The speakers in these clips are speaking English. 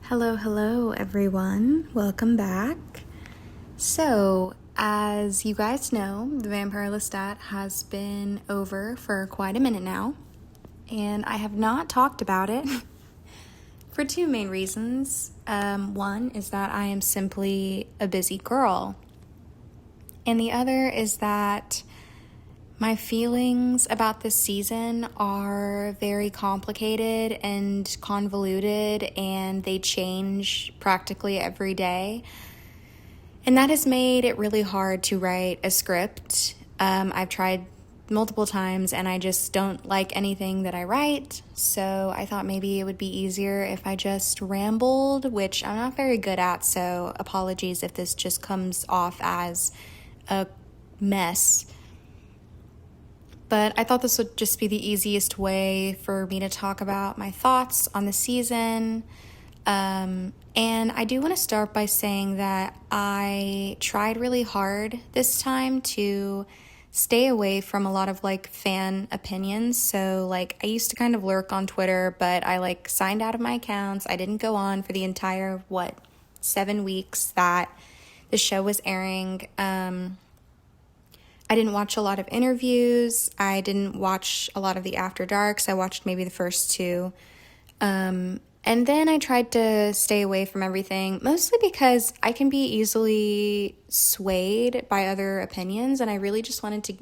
Hello, everyone. Welcome back. So, as you guys know, the Vampire Lestat has been over for quite a minute now, and I have not talked about it for two main reasons. One is that I am simply a busy girl, and the other is that my feelings about this season are very complicated and convoluted, and they change practically every day. And that has made it really hard to write a script. I've tried multiple times, and I just don't like anything that I write. So I thought maybe it would be easier if I just rambled, which I'm not very good at. So apologies if this just comes off as a mess. But I thought this would just be the easiest way for me to talk about my thoughts on the season. And I do want to start by saying that I tried really hard this time to stay away from a lot of fan opinions. So I used to kind of lurk on Twitter, but I signed out of my accounts. I didn't go on for the entire 7 weeks that the show was airing. I didn't watch a lot of interviews. I didn't watch a lot of the After Darks. I watched maybe the first two. And then I tried to stay away from everything, mostly because I can be easily swayed by other opinions. And I really just wanted to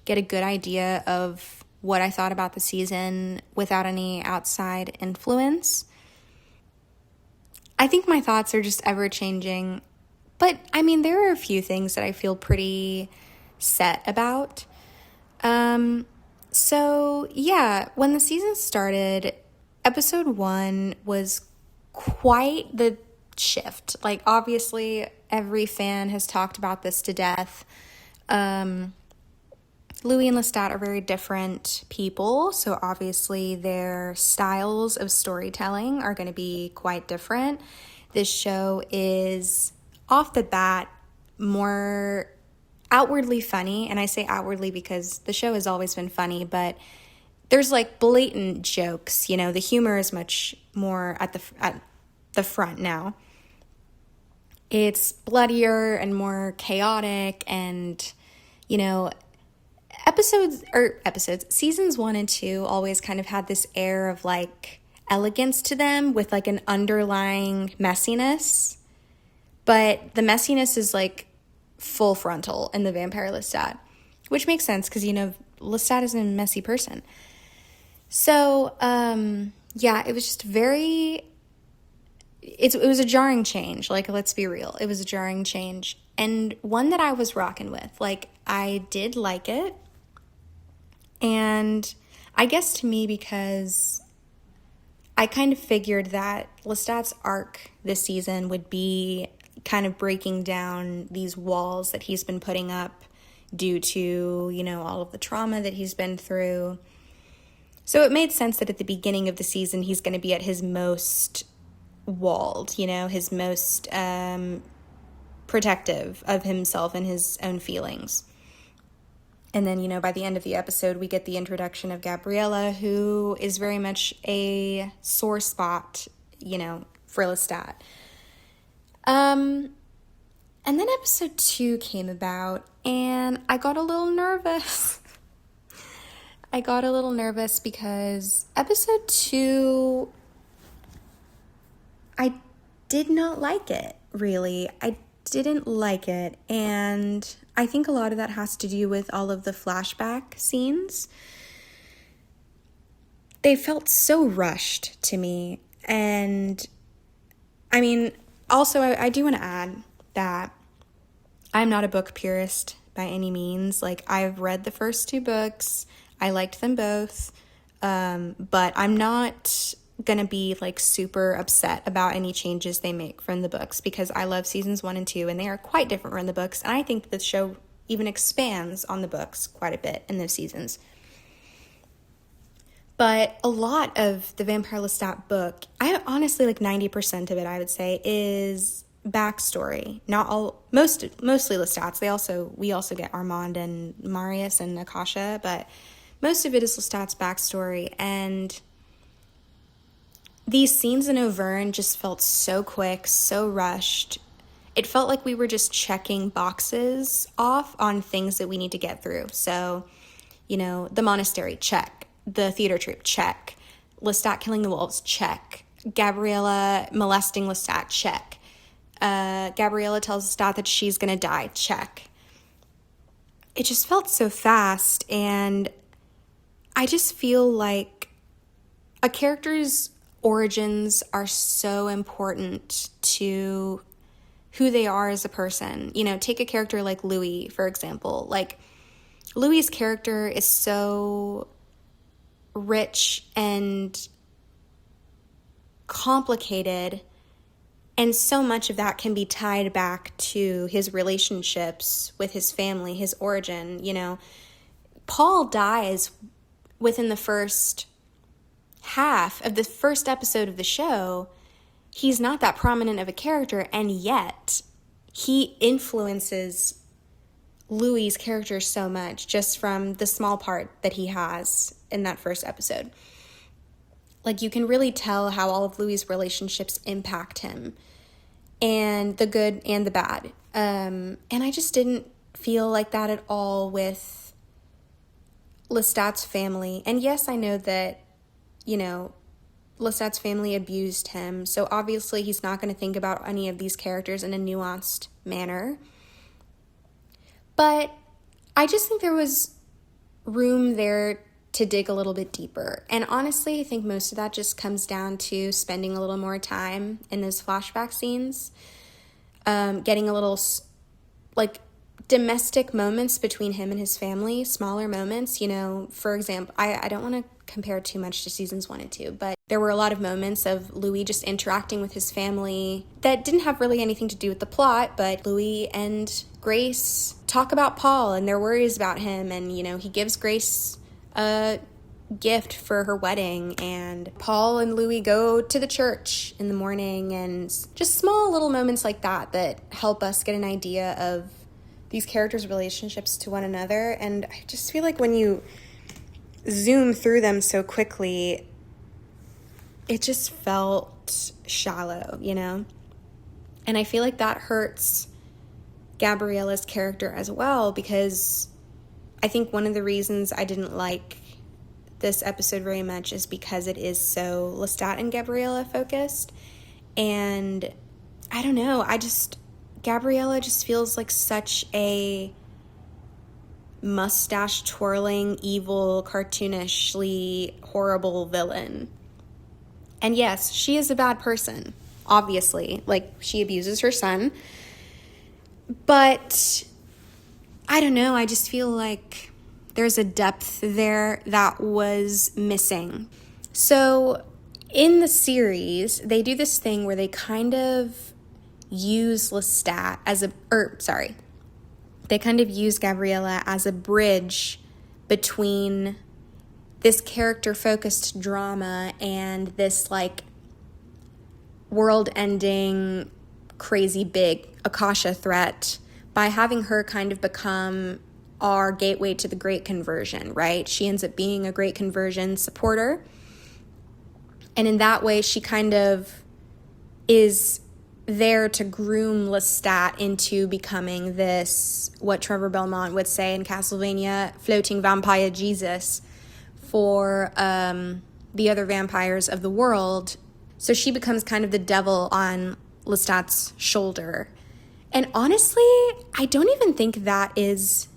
get a good idea of what I thought about the season without any outside influence. I think my thoughts are just ever changing. But I mean, there are a few things that I feel pretty set about. So yeah, when the season started, episode 1 was quite the shift. Obviously, every fan has talked about this to death. Louis and Lestat are very different people, so obviously their styles of storytelling are going to be quite different. This show is, off the bat, more outwardly funny, and I say outwardly because the show has always been funny, but there's blatant jokes. The humor is much more at the front now. It's bloodier and more chaotic, and seasons 1 and 2 always kind of had this air of elegance to them with an underlying messiness, but the messiness is full frontal in the Vampire Lestat, which makes sense because Lestat is a messy person. So yeah, it was just it was a jarring change. Let's be real, it was a jarring change, and one that I was rocking with. I did like it, and I guess to me, because I kind of figured that Lestat's arc this season would be kind of breaking down these walls that he's been putting up due to, all of the trauma that he's been through. So it made sense that at the beginning of the season, he's going to be at his most walled, his most protective of himself and his own feelings. And then, by the end of the episode, we get the introduction of Gabriella, who is very much a sore spot, for Lestat. And then episode 2 came about, and I got a little nervous. Because episode 2, I did not like it, really. I didn't like it, and I think a lot of that has to do with all of the flashback scenes. They felt so rushed to me, and I mean, also, I do want to add that I'm not a book purist by any means. I've read the first 2 books. I liked them both. But I'm not going to be super upset about any changes they make from the books, because I love seasons 1 and 2, and they are quite different from the books. And I think the show even expands on the books quite a bit in those seasons. But a lot of the Vampire Lestat book, I honestly 90% of it, I would say, is backstory. Not all, mostly Lestat's. We also get Armand and Marius and Akasha, but most of it is Lestat's backstory. And these scenes in Auvergne just felt so quick, so rushed. It felt like we were just checking boxes off on things that we need to get through. So, the monastery, check. The theater troupe, check. Lestat killing the wolves, check. Gabriella molesting Lestat, check. Gabriella tells Lestat that she's going to die, check. It just felt so fast, and I just feel like a character's origins are so important to who they are as a person. Take a character like Louis, for example. Like, Louis's character is so rich and complicated, and so much of that can be tied back to his relationships with his family, his origin. Paul dies within the first half of the first episode of the show. He's not that prominent of a character, and yet he influences Louis's character so much just from the small part that he has in that first episode. Like, you can really tell how all of Louis's relationships impact him, and the good and the bad. And I just didn't feel like that at all with Lestat's family. And yes, I know that, Lestat's family abused him, so obviously he's not going to think about any of these characters in a nuanced manner. But I just think there was room there to dig a little bit deeper. And honestly, I think most of that just comes down to spending a little more time in those flashback scenes, getting a little, domestic moments between him and his family, smaller moments. For example, I don't want to compare too much to seasons 1 and 2, but there were a lot of moments of Louis just interacting with his family that didn't have really anything to do with the plot, but Louis and Grace talk about Paul and their worries about him, and he gives Grace a gift for her wedding, and Paul and Louis go to the church in the morning, and just small little moments like that help us get an idea of these characters' relationships to one another. And I just feel like when you zoom through them so quickly, it just felt shallow, And I feel like that hurts Gabriella's character as well, because I think one of the reasons I didn't like this episode very much is because it is so Lestat and Gabriella focused. And I don't know, Gabriella just feels like such a mustache twirling, evil, cartoonishly horrible villain. And yes, she is a bad person, obviously. Like, she abuses her son. But I don't know, I just feel like there's a depth there that was missing. So in the series, they do this thing where they kind of use Lestat they kind of use Gabriella as a bridge between this character-focused drama and this, world-ending, crazy big Akasha threat by having her kind of become our gateway to the Great Conversion, right? She ends up being a Great Conversion supporter. And in that way, she kind of is there to groom Lestat into becoming this, what Trevor Belmont would say in Castlevania, floating vampire Jesus for the other vampires of the world. So she becomes kind of the devil on Lestat's shoulder. And honestly, I don't even think that is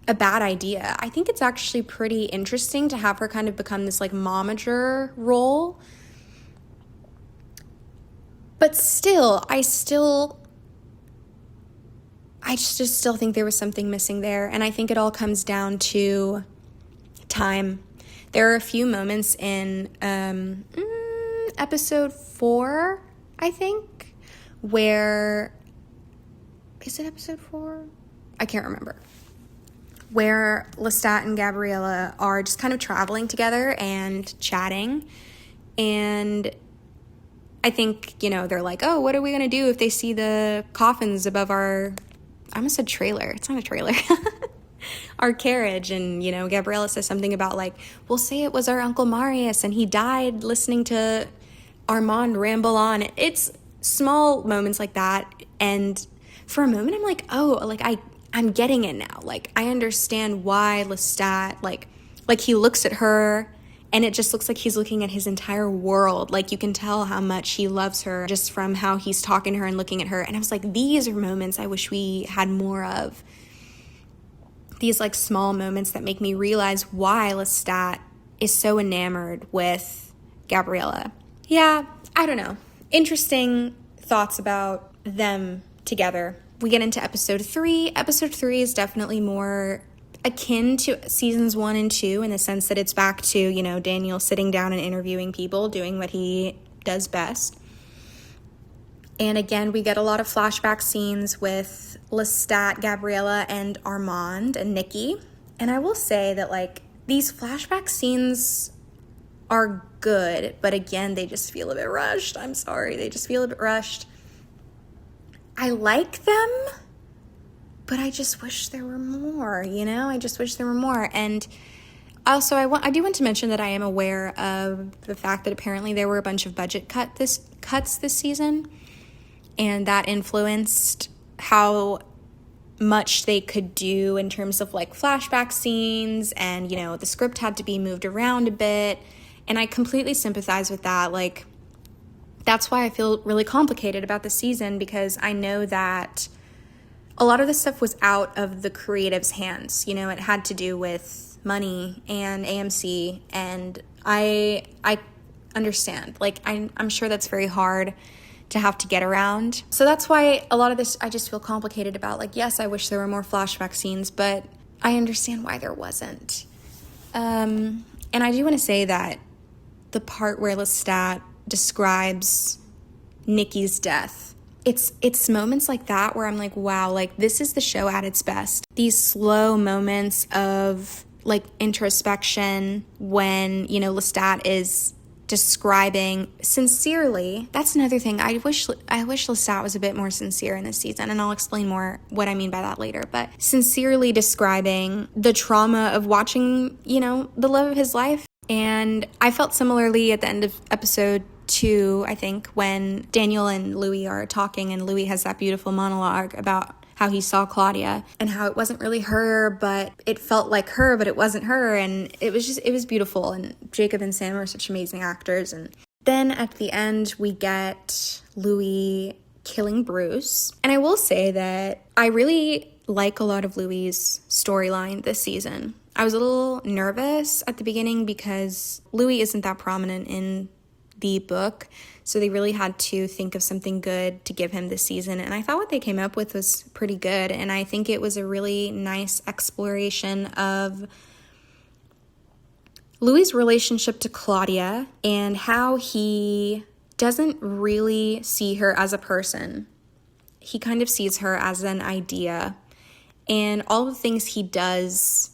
a bad idea. I think it's actually pretty interesting to have her kind of become this momager role. But still, I just still think there was something missing there. And I think it all comes down to time. There are a few moments in episode 4, I think, where... Is it episode 4? I can't remember. Where Lestat and Gabriella are just kind of traveling together and chatting. And I think, they're like, oh, what are we going to do if they see the coffins above our... I almost said trailer. It's not a trailer. Our carriage. And, Gabriella says something about, we'll say it was our Uncle Marius and he died listening to Armand ramble on. It's small moments like that, and for a moment I'm like, oh, like I'm getting it now. Like, I understand why Lestat, like he looks at her and it just looks like he's looking at his entire world. Like, you can tell how much he loves her just from how he's talking to her and looking at her. And I was like, these are moments I wish we had more of. These like small moments that make me realize why Lestat is so enamored with Gabriella. Yeah, I don't know. Interesting thoughts about them together. We get into episode 3. Episode 3 is definitely more akin to seasons 1 and 2 in the sense that it's back to, you know, Daniel sitting down and interviewing people, doing what he does best. And again, we get a lot of flashback scenes with Lestat, Gabriella, and Armand and Nikki. And I will say that, like, these flashback scenes are good, but again, they just feel a bit rushed. I'm sorry, they just feel a bit rushed. I like them, but I just wish there were more, you know? I just wish there were more. And also, I do want to mention that I am aware of the fact that apparently there were a bunch of budget cuts this season, and that influenced how much they could do in terms of like flashback scenes, and, you know, the script had to be moved around a bit, and I completely sympathize with that. Like, that's why I feel really complicated about the season, because I know that a lot of this stuff was out of the creative's hands. You know, it had to do with money and AMC, and I understand. Like, I'm sure that's very hard to have to get around. So that's why a lot of this I just feel complicated about. Like, yes, I wish there were more flashback scenes, but I understand why there wasn't. And I do want to say that the part where Lestat describes Nikki's death, it's moments like that where I'm like, wow, like, this is the show at its best. These slow moments of like introspection when, you know, Lestat is describing sincerely. That's another thing. I wish Lestat was a bit more sincere in this season, and I'll explain more what I mean by that later. But sincerely describing the trauma of watching, you know, the love of his life. And I felt similarly at the end of episode 2, I think, when Daniel and Louis are talking, and Louis has that beautiful monologue about how he saw Claudia and how it wasn't really her, but it felt like her, but it wasn't her. And it was beautiful. And Jacob and Sam are such amazing actors. And then at the end, we get Louis killing Bruce. And I will say that I really like a lot of Louis's storyline this season. I was a little nervous at the beginning because Louis isn't that prominent in the book, so they really had to think of something good to give him this season, and I thought what they came up with was pretty good, and I think it was a really nice exploration of Louis' relationship to Claudia and how he doesn't really see her as a person. He kind of sees her as an idea, and all the things he does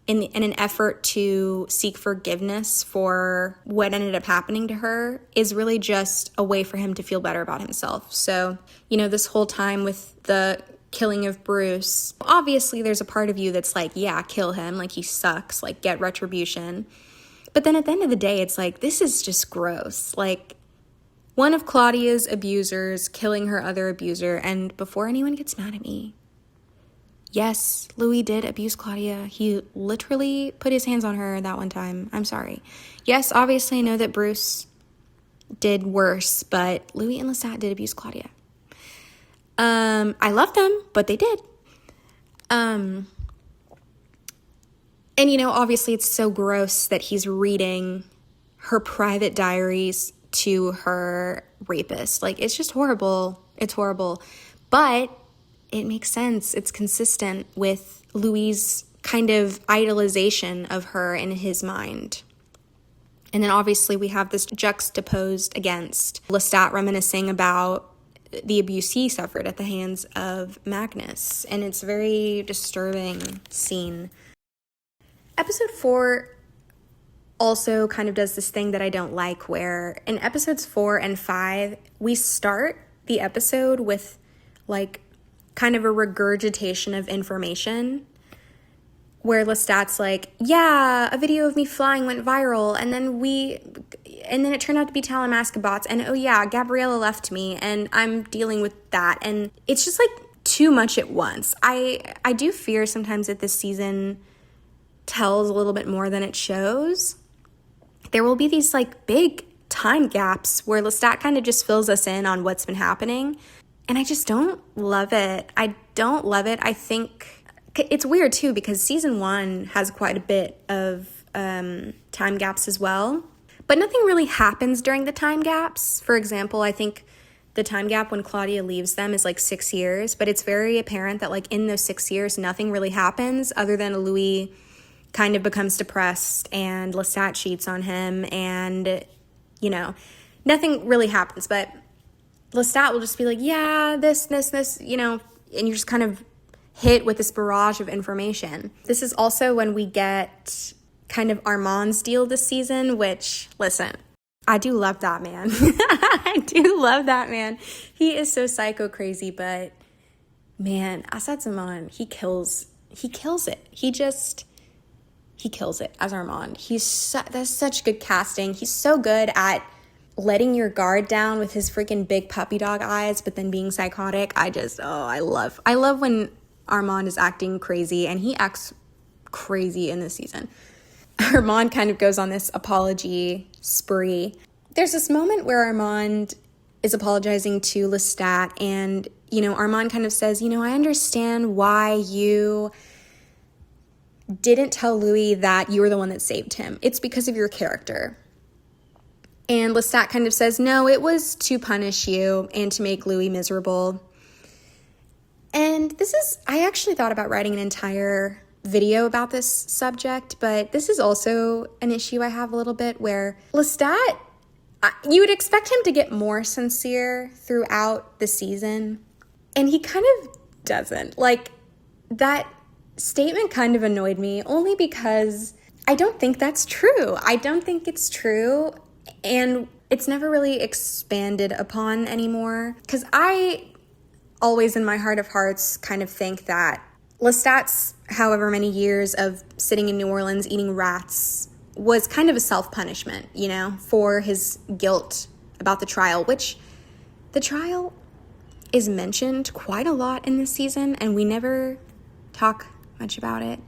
in an effort to seek forgiveness for what ended up happening to her is really just a way for him to feel better about himself. So, you know, this whole time with the killing of Bruce, obviously there's a part of you that's like, yeah, kill him, like, he sucks, like, get retribution. But then at the end of the day, it's like, this is just gross. Like, one of Claudia's abusers killing her other abuser, and before anyone gets mad at me, yes, Louis did abuse Claudia. He literally put his hands on her that one time. I'm sorry. Yes, obviously I know that Bruce did worse, but Louis and Lestat did abuse Claudia. I love them, but they did. And, you know, obviously it's so gross that he's reading her private diaries to her rapist. Like, it's just horrible. It's horrible. But it makes sense. It's consistent with Louis' kind of idolization of her in his mind. And then obviously we have this juxtaposed against Lestat reminiscing about the abuse he suffered at the hands of Magnus. And it's a very disturbing scene. Episode 4 also kind of does this thing that I don't like, where in episodes 4 and 5, we start the episode with like kind of a regurgitation of information, where Lestat's like, yeah, a video of me flying went viral, and then and then it turned out to be Talamasca bots, and oh yeah, Gabriella left me, and I'm dealing with that, and it's just like too much at once. I do fear sometimes that this season tells a little bit more than it shows. There will be these like big time gaps where Lestat kind of just fills us in on what's been happening, and I just don't love it. I don't love it. I think it's weird too because season 1 has quite a bit of time gaps as well, but nothing really happens during the time gaps. For example, I think the time gap when Claudia leaves them is like 6 years, but it's very apparent that like in those 6 years, nothing really happens other than Louis kind of becomes depressed and Lestat cheats on him, and, you know, nothing really happens. But Lestat will just be like, yeah, this, you know, and you're just kind of hit with this barrage of information. This is also when we get kind of Armand's deal this season, which, listen, I do love that man. I do love that man. He is so psycho crazy, but man, Assad Zaman, he kills it. He kills it as Armand. That's such good casting. He's so good at letting your guard down with his freaking big puppy dog eyes, but then being psychotic. I love when Armand is acting crazy, and he acts crazy in this season. Armand kind of goes on this apology spree. There's this moment where Armand is apologizing to Lestat, and, you know, Armand kind of says, you know, I understand why you didn't tell Louis that you were the one that saved him. It's because of your character. And Lestat kind of says, no, it was to punish you and to make Louis miserable. And I actually thought about writing an entire video about this subject, but this is also an issue I have a little bit where Lestat, you would expect him to get more sincere throughout the season, and he kind of doesn't. Like, that statement kind of annoyed me only because I don't think that's true. I don't think it's true, and it's never really expanded upon anymore, because I always in my heart of hearts kind of think that Lestat's however many years of sitting in New Orleans eating rats was kind of a self-punishment, you know, for his guilt about the trial, which the trial is mentioned quite a lot in this season, and we never talk much about it.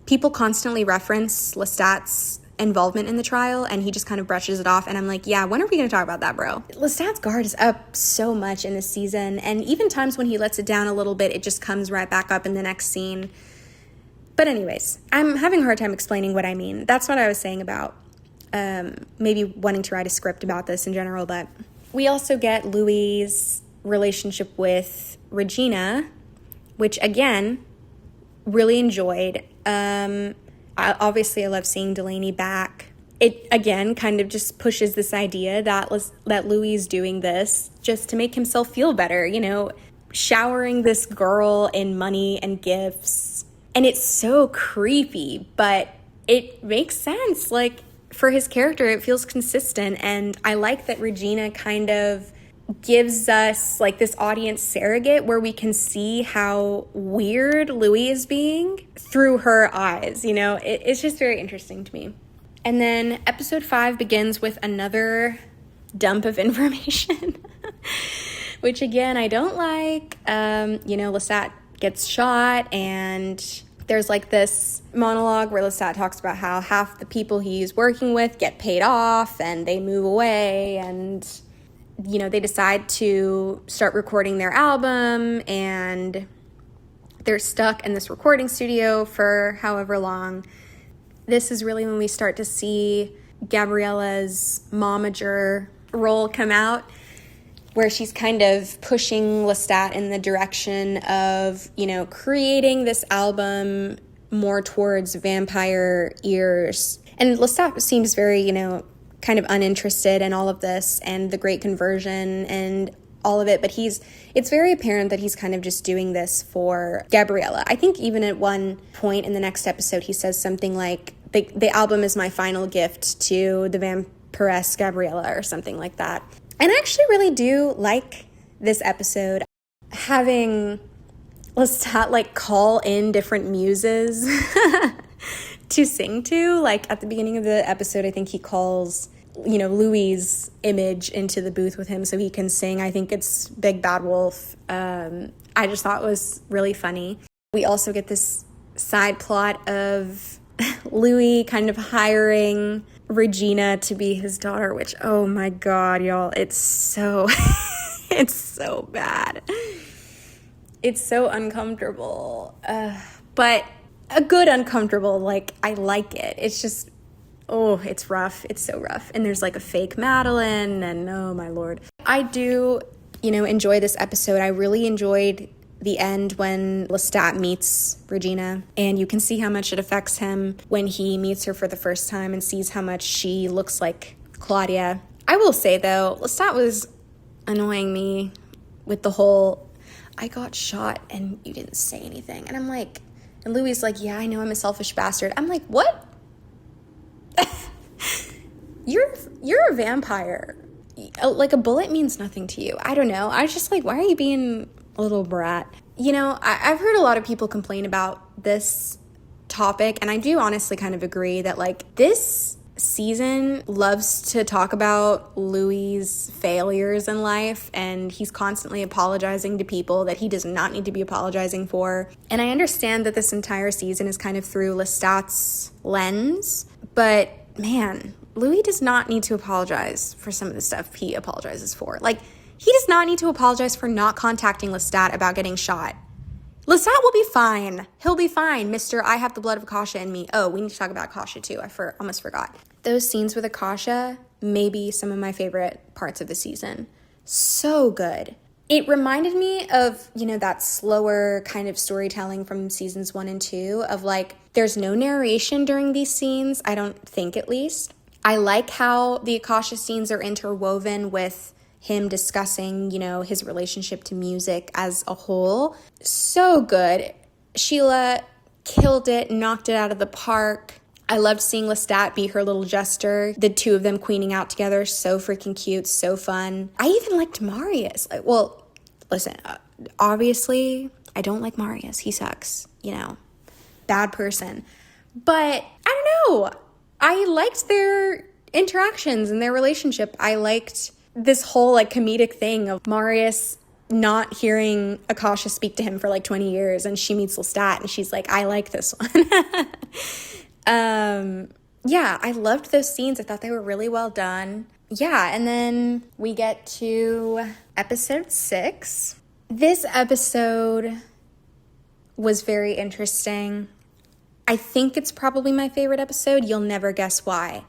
People constantly reference Lestat's involvement in the trial, and he just kind of brushes it off, and I'm like, yeah, when are we going to talk about that, bro? Lestat's guard is up so much in this season, and even times when he lets it down a little bit, it just comes right back up in the next scene. But anyways, I'm having a hard time explaining what I mean. That's what I was saying about maybe wanting to write a script about this in general. But we also get Louis' relationship with Regina, which, again, really enjoyed. Obviously, I love seeing Delaney back. It, again, kind of just pushes this idea that Louis is doing this just to make himself feel better, you know, showering this girl in money and gifts. And it's so creepy, but it makes sense. Like, for his character, it feels consistent. And I like that Regina kind of gives us like this audience surrogate where we can see how weird Louis is being through her eyes. You know, it's just very interesting to me. And then episode 5 begins with another dump of information, which again, I don't like. You know, Lestat gets shot, and there's like this monologue where Lestat talks about how half the people he's working with get paid off and they move away, and you know, they decide to start recording their album, and they're stuck in this recording studio for however long. This is really when we start to see Gabriella's momager role come out, where she's kind of pushing Lestat in the direction of, you know, creating this album more towards vampire ears. And Lestat seems very, you know, kind of uninterested in all of this and the great conversion and all of it, but it's very apparent that he's kind of just doing this for Gabriella. I think even at one point in the next episode, he says something like, the album is my final gift to the vampiress Gabriella, or something like that. And I actually really do like this episode, having Lestat like call in different muses to sing to. Like, at the beginning of the episode, I think he calls, Louis' image into the booth with him so he can sing. I think it's Big Bad Wolf. I just thought it was really funny. We also get this side plot of Louis kind of hiring Regina to be his daughter, which, oh my God, y'all, it's so, it's so bad. It's so uncomfortable, but a good uncomfortable, like, I like it. It's just, oh, it's rough. It's so rough. And there's like a fake Madeline, and oh my Lord. I do, enjoy this episode. I really enjoyed the end when Lestat meets Regina, and you can see how much it affects him when he meets her for the first time and sees how much she looks like Claudia. I will say, though, Lestat was annoying me with the whole, I got shot and you didn't say anything. And I'm like, and Louis is like, yeah, I know, I'm a selfish bastard. I'm like, what? You're a vampire. Like, a bullet means nothing to you. I don't know. I was just like, why are you being a little brat? I've heard a lot of people complain about this topic, and I do honestly kind of agree that, like, this season loves to talk about Louis' failures in life, and he's constantly apologizing to people that he does not need to be apologizing for. And I understand that this entire season is kind of through Lestat's lens, but man, Louis does not need to apologize for some of the stuff he apologizes for. Like, he does not need to apologize for not contacting Lestat about getting shot. Lestat will be fine. He'll be fine, Mr. I have the blood of Akasha in me. Oh, we need to talk about Akasha too. I almost forgot. Those scenes with Akasha may be some of my favorite parts of the season. So good. It reminded me of, that slower kind of storytelling from seasons 1 and 2 of, like, there's no narration during these scenes, I don't think, at least. I like how the Akasha scenes are interwoven with him discussing, his relationship to music as a whole. So good. Sheila killed it, knocked it out of the park. I loved seeing Lestat be her little jester. The two of them queening out together, so freaking cute, so fun. I even liked Marius. Listen, obviously, I don't like Marius. He sucks, bad person. But I don't know. I liked their interactions and their relationship. I liked this whole, like, comedic thing of Marius not hearing Akasha speak to him for like 20 years, and she meets Lestat and she's like, I like this one. Yeah, I loved those scenes. I thought they were really well done. Yeah, and then we get to episode 6. This episode was very interesting. I think it's probably my favorite episode. You'll never guess why.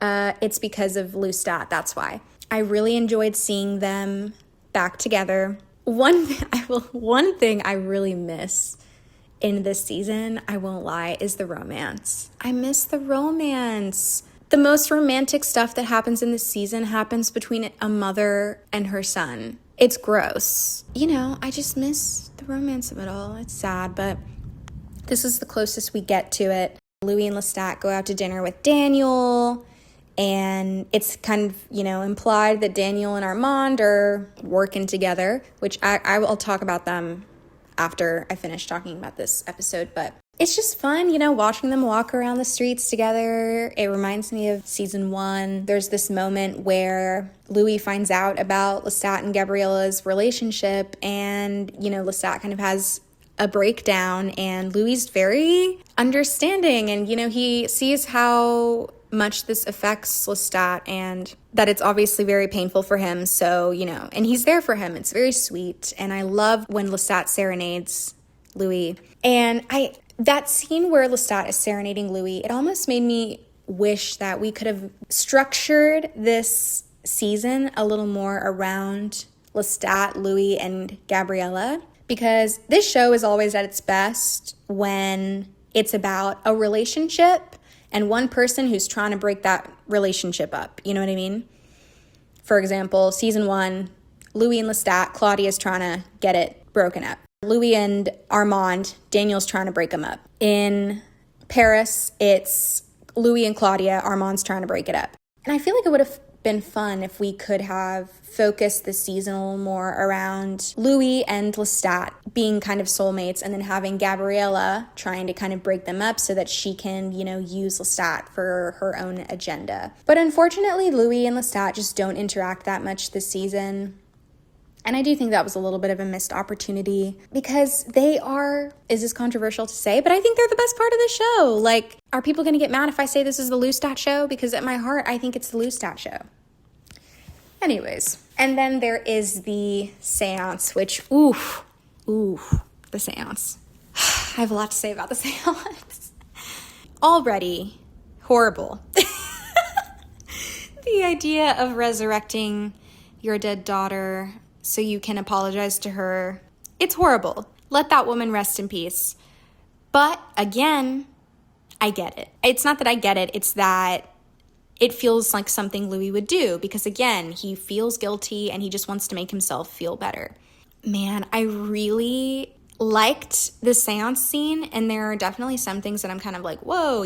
It's because of Lestat, that's why. I really enjoyed seeing them back together. One thing I really miss in this season, I won't lie, is the romance. I miss the romance. The most romantic stuff that happens in this season happens between a mother and her son. It's gross. I just miss the romance of it all. It's sad, but this is the closest we get to it. Louis and Lestat go out to dinner with Daniel, and it's kind of, implied that Daniel and Armand are working together, which I will talk about them after I finish talking about this episode. But it's just fun, watching them walk around the streets together. It reminds me of season 1. There's this moment where Louis finds out about Lestat and Gabriella's relationship, and, Lestat kind of has a breakdown, and Louis is very understanding, and, he sees how much this affects Lestat and that it's obviously very painful for him. So, and he's there for him. It's very sweet. And I love when Lestat serenades Louis. And that scene where Lestat is serenading Louis, it almost made me wish that we could have structured this season a little more around Lestat, Louis, and Gabriella, because this show is always at its best when it's about a relationship and one person who's trying to break that relationship up. You know what I mean? For example, season 1, Louis and Lestat, Claudia's trying to get it broken up. Louis and Armand, Daniel's trying to break them up. In Paris, it's Louis and Claudia, Armand's trying to break it up. And I feel like it would have been fun if we could have focused this season a little more around Louis and Lestat being kind of soulmates, and then having Gabriella trying to kind of break them up so that she can, use Lestat for her own agenda. But unfortunately, Louis and Lestat just don't interact that much this season. And I do think that was a little bit of a missed opportunity, because they are, is this controversial to say, but I think they're the best part of the show. Like, are people going to get mad if I say this is the Lestat show? Because at my heart, I think it's the Lestat show. Anyways, and then there is the seance, which, the seance. I have a lot to say about the seance. Already horrible. The idea of resurrecting your dead daughter so you can apologize to her, it's horrible. Let that woman rest in peace. But again, I get it. It's not that I get it, it's that it feels like something Louis would do, because again, he feels guilty and he just wants to make himself feel better. Man, I really liked the seance scene, and there are definitely some things that I'm kind of like, whoa,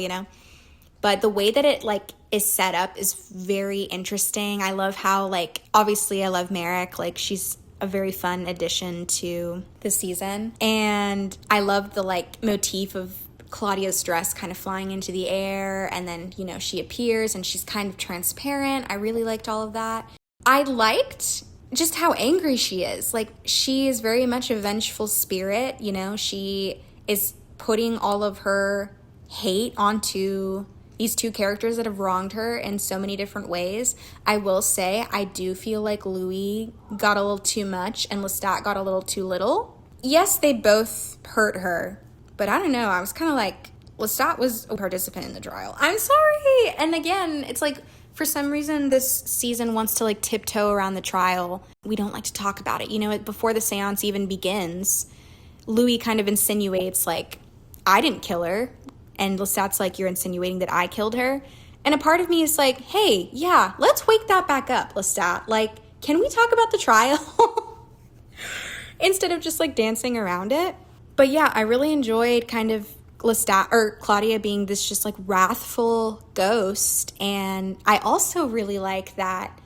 But the way that it is set up is very interesting. I love how obviously I love Merrick. She's a very fun addition to the season. And I love the motif of Claudia's dress kind of flying into the air, and then, she appears and she's kind of transparent. I really liked all of that. I liked just how angry she is. She is very much a vengeful spirit. She is putting all of her hate onto these two characters that have wronged her in so many different ways. I will say, I do feel like Louis got a little too much and Lestat got a little too little. Yes, they both hurt her, but I don't know. I was kind of like, Lestat was a participant in the trial. I'm sorry. And again, it's for some reason, this season wants to tiptoe around the trial. We don't like to talk about it. Before the seance even begins, Louis kind of insinuates I didn't kill her. And Lestat's you're insinuating that I killed her. And a part of me is hey, yeah, let's wake that back up, Lestat. Can we talk about the trial? Instead of just dancing around it. But yeah, I really enjoyed kind of Lestat or Claudia being this just wrathful ghost. And I also really like that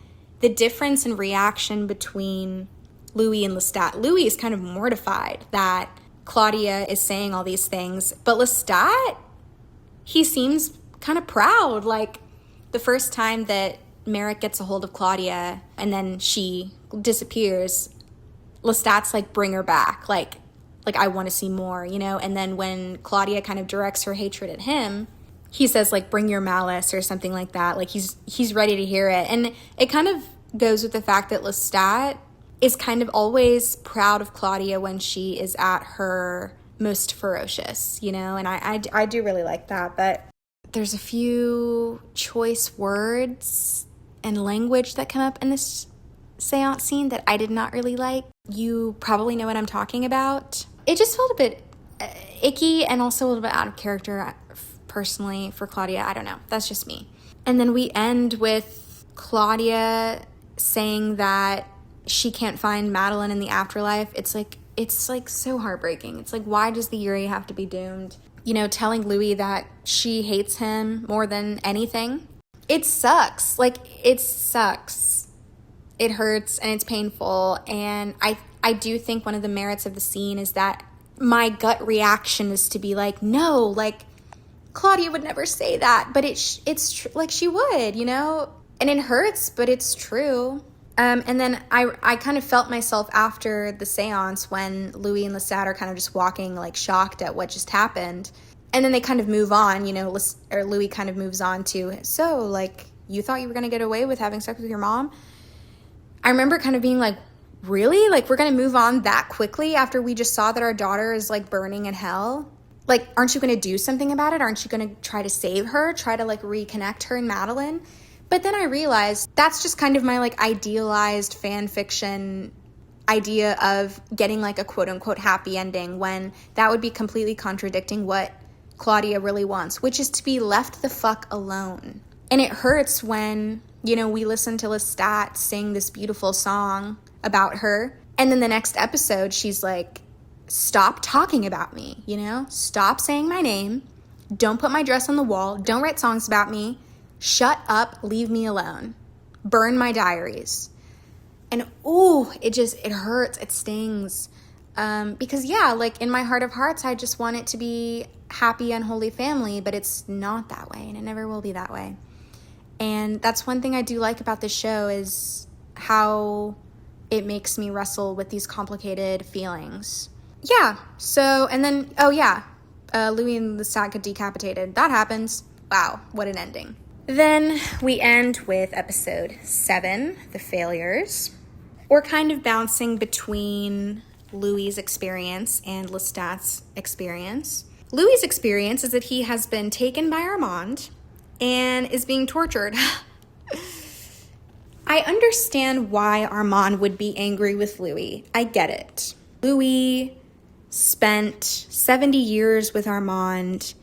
the difference in reaction between Louis and Lestat. Louis is kind of mortified that Claudia is saying all these things, but Lestat, he seems kind of proud. The first time that Merrick gets a hold of Claudia and then she disappears, Lestat's bring her back. I want to see more, And then when Claudia kind of directs her hatred at him, he says bring your malice or something like that. He's ready to hear it. And it kind of goes with the fact that Lestat is kind of always proud of Claudia when she is at her most ferocious, and I do really like that. But there's a few choice words and language that come up in this seance scene that I did not really like. You probably know what I'm talking about. It just felt a bit icky and also a little bit out of character personally for Claudia. I don't know. That's just me. And then we end with Claudia saying that she can't find Madeline in the afterlife. It's so heartbreaking. It's why does the Yuri have to be doomed? Telling Louis that she hates him more than anything. It sucks. It sucks. It hurts and it's painful. And I do think one of the merits of the scene is that my gut reaction is to be no, Claudia would never say that. But it's she would, And it hurts, but it's true. And then I kind of felt myself after the seance when Louis and Lestat are kind of just walking shocked at what just happened. And then they kind of move on, or Louis kind of moves on to, so you thought you were going to get away with having sex with your mom? I remember kind of being really? We're going to move on that quickly after we just saw that our daughter is burning in hell? Aren't you going to do something about it? Aren't you going to try to save her? Try to reconnect her and Madeline? But then I realized that's just kind of my idealized fan fiction idea of getting a quote unquote happy ending, when that would be completely contradicting what Claudia really wants, which is to be left the fuck alone. And it hurts when, we listen to Lestat sing this beautiful song about her, and then the next episode she's stop talking about me, Stop saying my name. Don't put my dress on the wall. Don't write songs about me. Shut up, leave me alone. burn my diaries. And it hurts, it stings. Because yeah, like in my heart of hearts, I just want it to be happy, unholy family, but it's not that way, and it never will be that way. And that's one thing I do like about this show is how it makes me wrestle with these complicated feelings. Yeah, so, and then, Louis and Lestat get decapitated. That happens. Wow, what an ending. Then we end with episode 7, The Failures. We're kind of bouncing between Louis' experience and Lestat's experience. Louis' experience is that he has been taken by Armand and is being tortured. I understand why Armand would be angry with Louis. I get it. Louis spent 70 years with Armand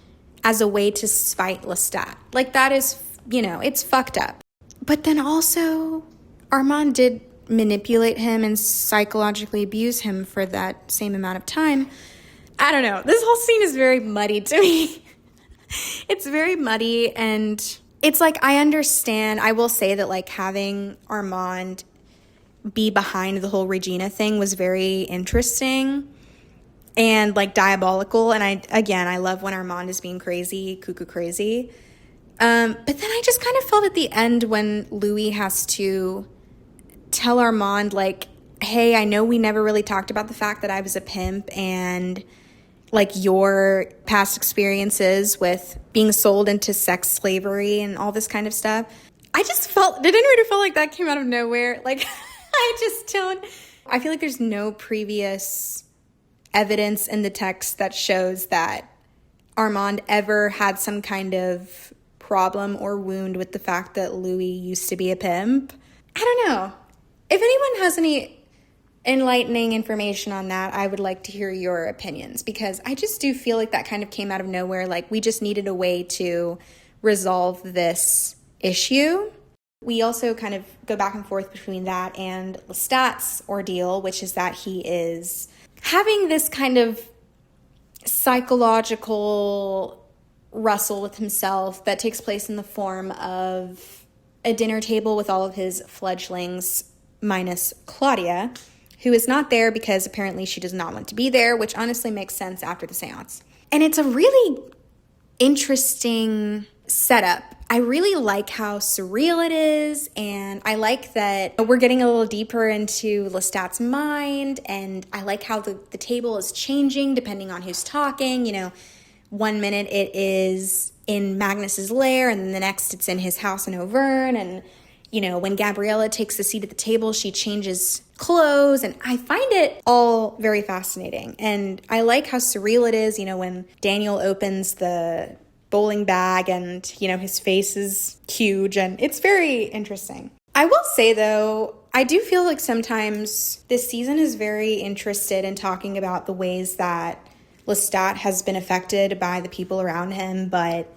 as a way to spite Lestat. Like, that is, it's fucked up. But then also, Armand did manipulate him and psychologically abuse him for that same amount of time. I don't know. This whole scene is very muddy to me. It's very muddy, and it's like, I understand. I will say that, like, having Armand be behind the whole Regina thing was very interesting and, like, diabolical. And I love when Armand is being crazy, cuckoo crazy. But then I just kind of felt at the end when Louis has to tell Armand, like, hey, I know we never really talked about the fact that I was a pimp and, like, your past experiences with being sold into sex slavery and all this kind of stuff. I just felt like that came out of nowhere. Like, I feel like there's no previous evidence in the text that shows that Armand ever had some kind of problem or wound with the fact that Louis used to be a pimp. I don't know. If anyone has any enlightening information on that, I would like to hear your opinions, because I just do feel like that kind of came out of nowhere. Like, we just needed a way to resolve this issue. We also kind of go back and forth between that and Lestat's ordeal, which is that he is having this kind of psychological wrestle with himself that takes place in the form of a dinner table with all of his fledglings, minus Claudia, who is not there because apparently she does not want to be there, which honestly makes sense after the seance. And it's a really interesting setup. I really like how surreal it is, and I like that we're getting a little deeper into Lestat's mind, and I like how the table is changing depending on who's talking. 1 minute it is in Magnus's lair, and then the next it's in his house in Auvergne, and when Gabriella takes the seat at the table, she changes clothes, and I find it all very fascinating. And I like how surreal it is, when Daniel opens the bowling bag and, his face is huge, and it's very interesting. I will say, though, I do feel like sometimes this season is very interested in talking about the ways that Lestat has been affected by the people around him, but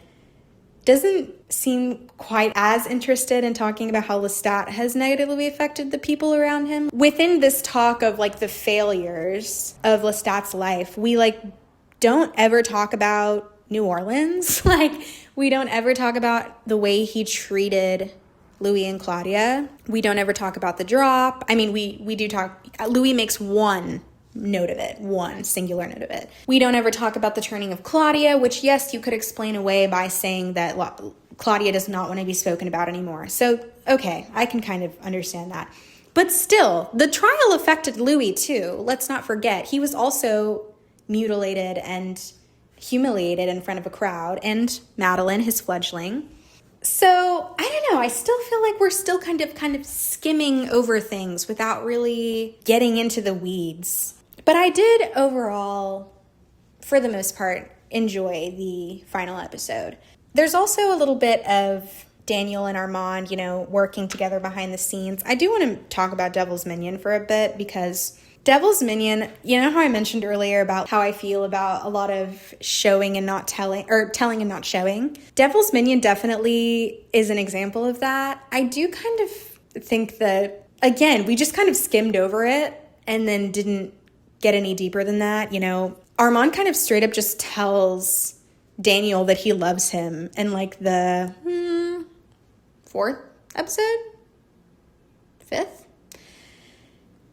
doesn't seem quite as interested in talking about how Lestat has negatively affected the people around him. Within this talk of, like, the failures of Lestat's life, we, like, don't ever talk about New Orleans. Like, we don't ever talk about the way he treated Louis and Claudia. We don't ever talk about the drop. I mean, we do talk. Louis makes one singular note of it. We don't ever talk about the turning of Claudia, which, yes, you could explain away by saying that Claudia does not want to be spoken about anymore. So, okay, I can kind of understand that. But still, the trial affected Louis too. Let's not forget. He was also mutilated and humiliated in front of a crowd, and Madeline, his fledgling. So, I don't know, I still feel like we're still kind of skimming over things without really getting into the weeds. But I did overall, for the most part, enjoy the final episode. There's also a little bit of Daniel and Armand, working together behind the scenes. I do want to talk about Devil's Minion for a bit, because Devil's Minion, how I mentioned earlier about how I feel about a lot of showing and not telling, or telling and not showing. Devil's Minion definitely is an example of that. I do kind of think that, again, we just kind of skimmed over it and then didn't get any deeper than that. Armand kind of straight up just tells Daniel that he loves him in, like, the 4th episode, 5th.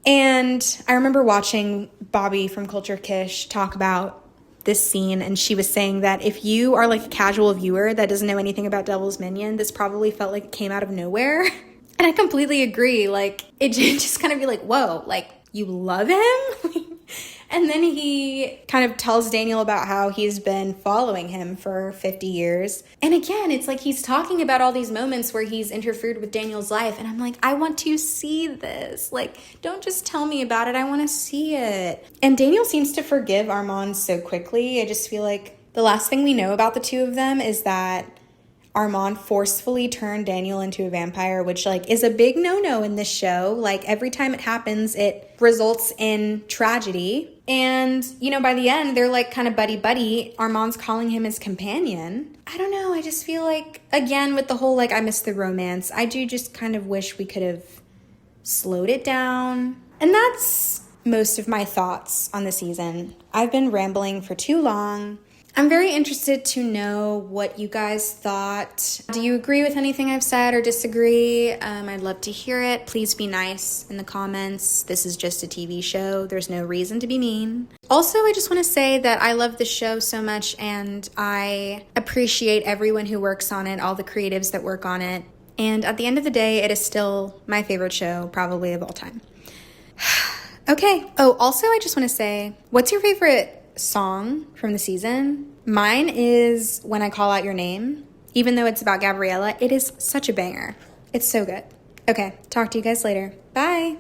And I remember watching Bobby from Culture Kish talk about this scene, and she was saying that if you are like a casual viewer that doesn't know anything about Devil's Minion, this probably felt like it came out of nowhere. And I completely agree. Like, it just kind of be like, whoa, like, you love him? And then he kind of tells Daniel about how he's been following him for 50 years. And again, it's like he's talking about all these moments where he's interfered with Daniel's life. And I'm like, I want to see this. Like, don't just tell me about it. I want to see it. And Daniel seems to forgive Armand so quickly. I just feel like the last thing we know about the two of them is that Armand forcefully turned Daniel into a vampire, which like is a big no-no in this show. Like every time it happens, it results in tragedy. And, you know, by the end, they're like kind of buddy-buddy. Armand's calling him his companion. I don't know. I just feel like, again, with the whole like I miss the romance, I do just kind of wish we could have slowed it down. And that's most of my thoughts on the season. I've been rambling for too long. I'm very interested to know what you guys thought. Do you agree with anything I've said or disagree? I'd love to hear it. Please be nice in the comments. This is just a TV show. There's no reason to be mean. Also, I just want to say that I love the show so much and I appreciate everyone who works on it, all the creatives that work on it. And at the end of the day, it is still my favorite show, probably of all time. Okay. Oh, also, I just want to say, what's your favorite song from the season? Mine is When I Call Out Your Name. Even though it's about Gabriella, it is such a banger. It's so good. Okay, talk to you guys later. Bye.